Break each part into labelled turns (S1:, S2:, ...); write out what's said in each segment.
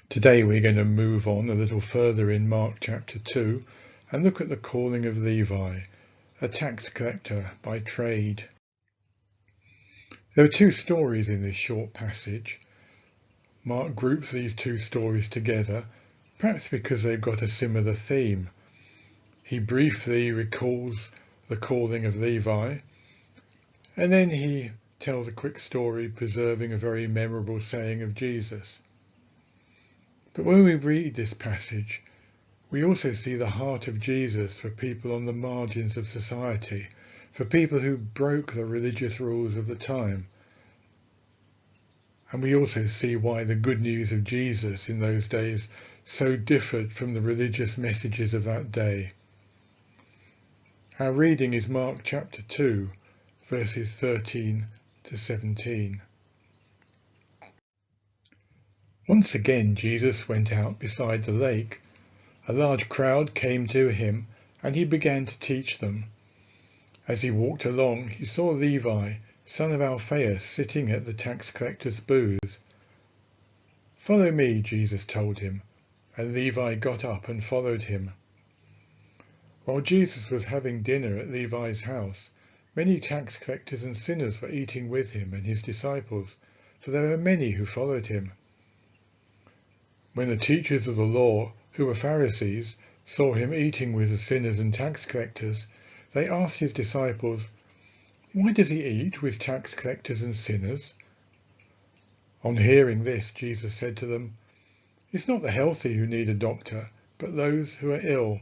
S1: Today we're going to move on a little further in Mark chapter 2 and look at the calling of Levi, a tax collector by trade. There are two stories in this short passage. Mark groups these two stories together, perhaps because they've got a similar theme. He briefly recalls the calling of Levi, and then he tells a quick story preserving a very memorable saying of Jesus. But when we read this passage, we also see the heart of Jesus for people on the margins of society, for people who broke the religious rules of the time. And we also see why the good news of Jesus in those days so differed from the religious messages of that day. Our reading is Mark chapter 2, verses 13 to 17. Once again Jesus went out beside the lake. A large crowd came to him, and he began to teach them. As he walked along, he saw Levi, son of Alphaeus, sitting at the tax collector's booth. "Follow me," Jesus told him, and Levi got up and followed him. While Jesus was having dinner at Levi's house, many tax collectors and sinners were eating with him and his disciples, for there were many who followed him. When the teachers of the law, who were Pharisees, saw him eating with the sinners and tax collectors, they asked his disciples, "Why does he eat with tax collectors and sinners?" On hearing this, Jesus said to them, "It's not the healthy who need a doctor, but those who are ill.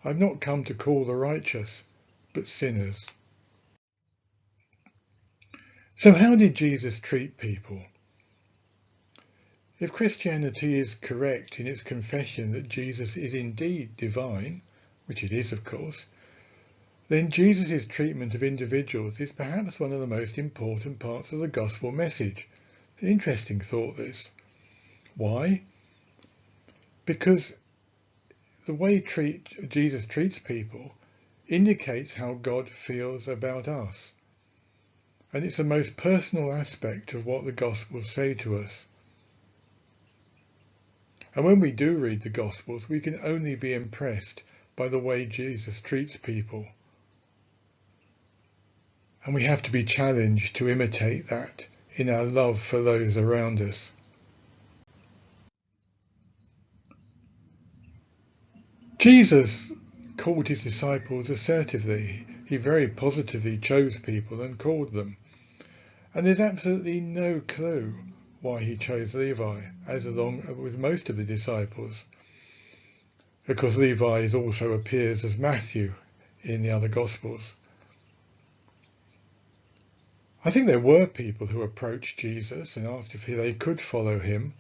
S1: I've not come to call the righteous, but sinners." So how did Jesus treat people? If Christianity is correct in its confession that Jesus is indeed divine, which it is of course, then Jesus' treatment of individuals is perhaps one of the most important parts of the gospel message. An interesting thought, this. Why? Because the way Jesus treats people indicates how God feels about us. And it's the most personal aspect of what the Gospels say to us. And when we do read the Gospels, we can only be impressed by the way Jesus treats people. And we have to be challenged to imitate that in our love for those around us. Jesus called his disciples assertively. He very positively chose people and called them. And there's absolutely no clue why he chose Levi, as along with most of the disciples. Of course, Levi also appears as Matthew in the other Gospels. I think there were people who approached Jesus and asked if they could follow him,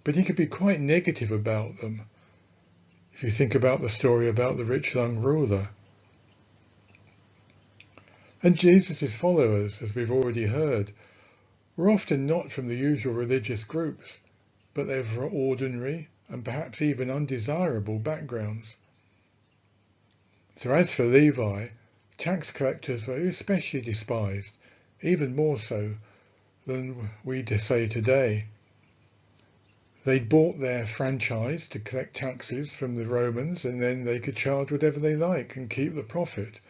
S1: but he could be quite negative about them. If you think about the story about the rich young ruler. And Jesus' followers, as we've already heard, were often not from the usual religious groups, but they were from ordinary and perhaps even undesirable backgrounds. So as for Levi, tax collectors were especially despised, even more so than we say today. They bought their franchise to collect taxes from the Romans, and then they could charge whatever they like and keep the profit,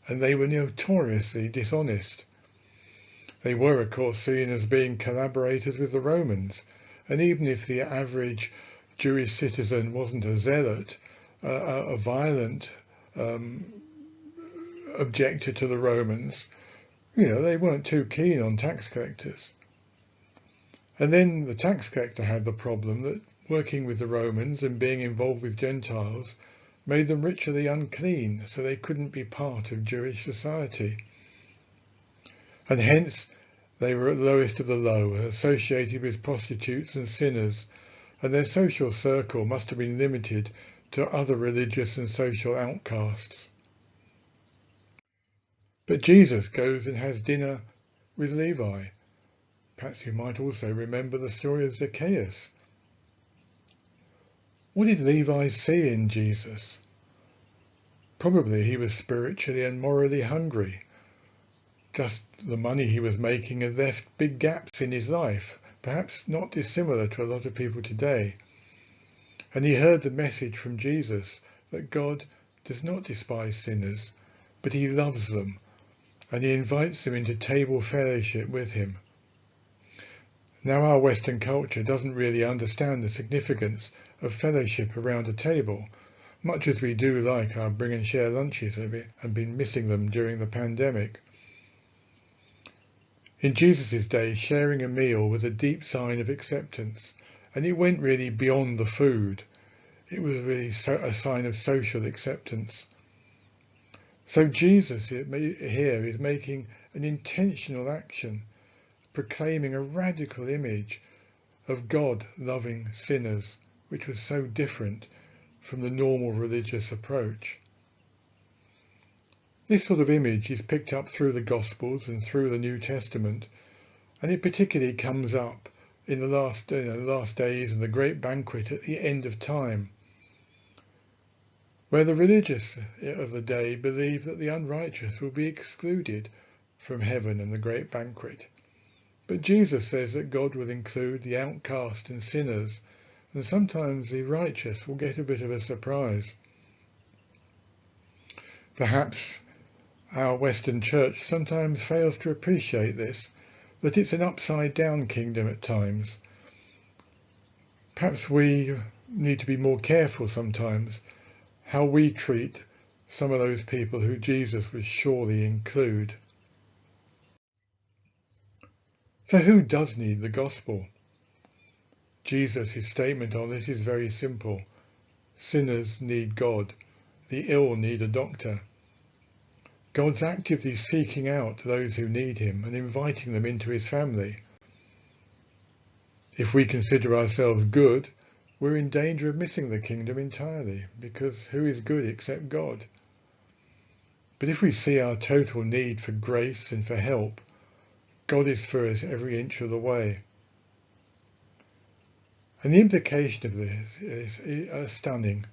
S1: and they were notoriously dishonest. They were, of course, seen as being collaborators with the Romans, and even if the average Jewish citizen wasn't a zealot, a violent objector to the Romans, they weren't too keen on tax collectors. And then the tax collector had the problem that working with the Romans and being involved with Gentiles made them ritually unclean, so they couldn't be part of Jewish society. And hence they were at the lowest of the low, associated with prostitutes and sinners, and their social circle must have been limited to other religious and social outcasts. But Jesus goes and has dinner with Levi. Perhaps you might also remember the story of Zacchaeus. What did Levi see in Jesus? Probably he was spiritually and morally hungry. Just the money he was making had left big gaps in his life, perhaps not dissimilar to a lot of people today. And he heard the message from Jesus that God does not despise sinners, but he loves them, and he invites them into table fellowship with him. Now, our Western culture doesn't really understand the significance of fellowship around a table, much as we do like our bring and share lunches and been missing them during the pandemic. In Jesus' day, sharing a meal was a deep sign of acceptance, and it went really beyond the food. It was really a sign of social acceptance. So Jesus here is making an intentional action, proclaiming a radical image of God loving sinners, which was so different from the normal religious approach. This sort of image is picked up through the Gospels and through the New Testament, and it particularly comes up in the last days and the great banquet at the end of time, where the religious of the day believe that the unrighteous will be excluded from heaven and the great banquet. But Jesus says that God will include the outcast and sinners, and sometimes the righteous will get a bit of a surprise. Perhaps our Western church sometimes fails to appreciate this, that it's an upside-down kingdom at times. Perhaps we need to be more careful sometimes how we treat some of those people who Jesus would surely include. So who does need the gospel? Jesus' statement on this is very simple. Sinners need God. The ill need a doctor. God's actively seeking out those who need him and inviting them into his family. If we consider ourselves good, we're in danger of missing the kingdom entirely, because who is good except God? But if we see our total need for grace and for help, God is for us every inch of the way. And the implication of this is stunning.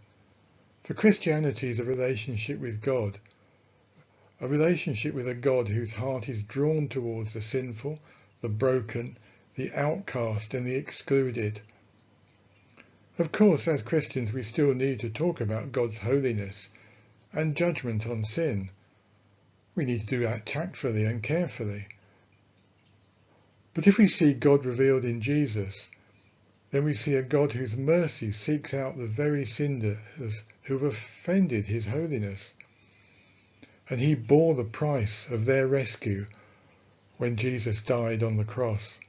S1: For Christianity is a relationship with God, a relationship with a God whose heart is drawn towards the sinful, the broken, the outcast and the excluded. Of course, as Christians, we still need to talk about God's holiness and judgment on sin. We need to do that tactfully and carefully. But if we see God revealed in Jesus, then we see a God whose mercy seeks out the very sinners who have offended his holiness. And he bore the price of their rescue when Jesus died on the cross.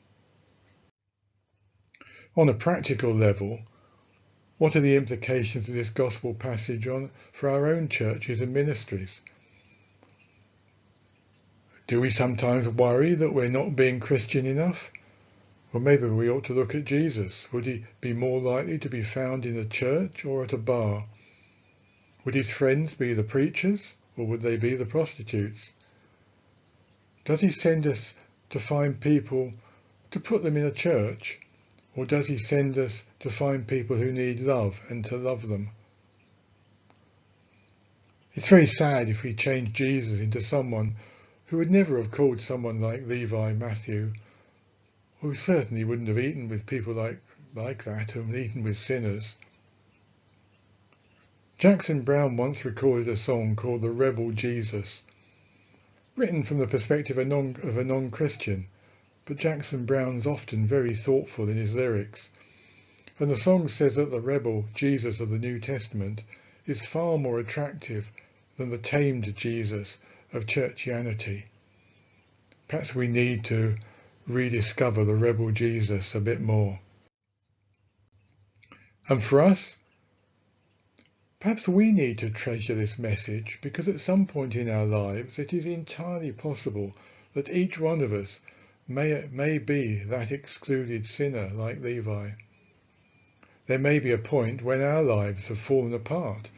S1: On a practical level, what are the implications of this gospel passage for our own churches and ministries? Do we sometimes worry that we're not being Christian enough? Well, maybe we ought to look at Jesus. Would he be more likely to be found in a church or at a bar? Would his friends be the preachers, or would they be the prostitutes? Does he send us to find people to put them in a church, or does he send us to find people who need love and to love them? It's very sad if we change Jesus into someone who would never have called someone like Levi Matthew, who certainly wouldn't have eaten with people like that, and eaten with sinners. Jackson Browne once recorded a song called The Rebel Jesus, written from the perspective of a non-Christian, but Jackson Browne's often very thoughtful in his lyrics. And the song says that the rebel Jesus of the New Testament is far more attractive than the tamed Jesus of churchianity. Perhaps we need to rediscover the rebel Jesus a bit more. And for us, perhaps we need to treasure this message, because at some point in our lives it is entirely possible that each one of us may be that excluded sinner like Levi. There may be a point when our lives have fallen apart,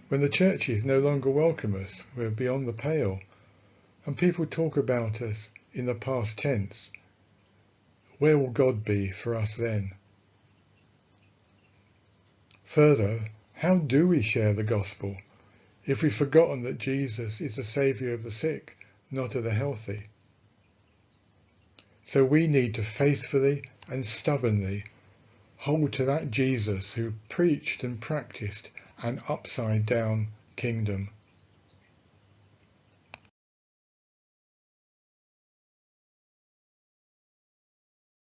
S1: when the churches no longer welcome us, we're beyond the pale, and people talk about us in the past tense. Where will God be for us then? Further, how do we share the gospel if we've forgotten that Jesus is the saviour of the sick, not of the healthy? So we need to faithfully and stubbornly hold to that Jesus who preached and practiced an upside down kingdom.